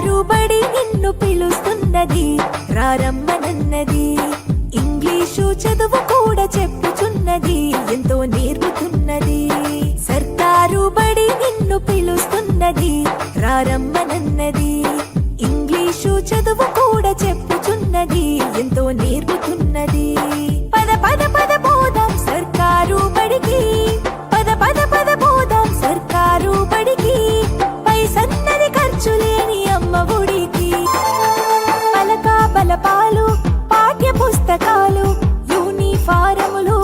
సర్కారు బడి నిన్ను పిలుస్తున్నది, రారమ్మనన్నది. ఇంగ్లీషు చదువు కూడా చెప్పుచున్నది, ఎంతో నేర్పుతున్నది. సర్కారు బడి నిన్ను పిలుస్తున్నది, రారమ్మనన్నది. ఇంగ్లీషు చదువు కూడా చెప్పుచున్నది, ఎంతో నేర్పుతున్నది. పద పద పద పోదాం సర్కారు బడికి, పద పద పద పోదాం సర్కారు బడికి. పైసన్నది ఖర్చు లేని అమ్మ ఒడికి. పలక బలపాలు, పాఠ్య పుస్తకాలు, యూనిఫారములు,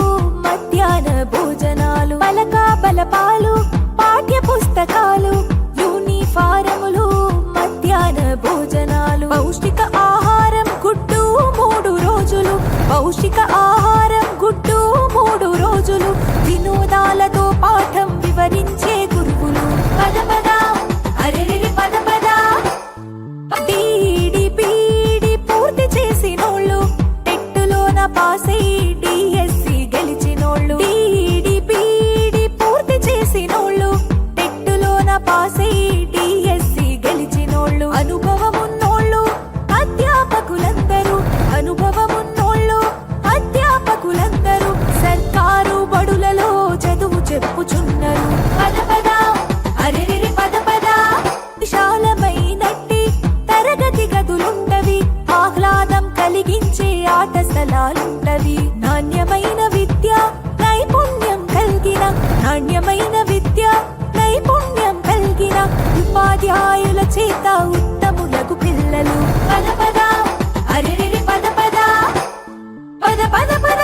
మధ్యాహ్న భోజనాలు. పలక బలపాలు, పాఠ్య పుస్తకాలు, యూనిఫారములు, మధ్యాహ్న భోజనాలు. పౌష్టిక ఆహారం గుడ్డు 3 రోజులు, పౌష్టిక ఆహారం గుడ్డు 3 రోజులు. వినోదాలతో పాఠం వివరించే గురువులు. పద పద అరెరెరి పద పద. బీడి పీడి పూర్తి చేసినోళ్ళు, టెట్టులోన పాసై డిఎస్సి గెలిచినోళ్ళు. బీడి పీడి పూర్తి చేసినోళ్ళు, టెట్టులోన పాసై డిఎస్సి గెలిచినోళ్ళు. అనుభవమున్నోళ్ళు అధ్యాపకులందరూ, అనుభవమున్నోళ్ళు అధ్యాపకులందరూ సర్కారు బడులలో చదువు చెప్పుచున్నారు. పద పద అరెరెరి పద పద. విశాలమైనట్టి తరగతి గదులుంటవి, ఆహ్లాదం కలిగించే ఆట స్థలాలుంటవి. నాణ్యమైన విద్య నైపుణ్యం కలిగిన, నాణ్యమైన విద్య నైపుణ్యం కలిగిన ఉపాధ్యాయుల చేత ఉత్తములకు పిల్లలు. పద పద అరెరెరి పద పద. పద పద పద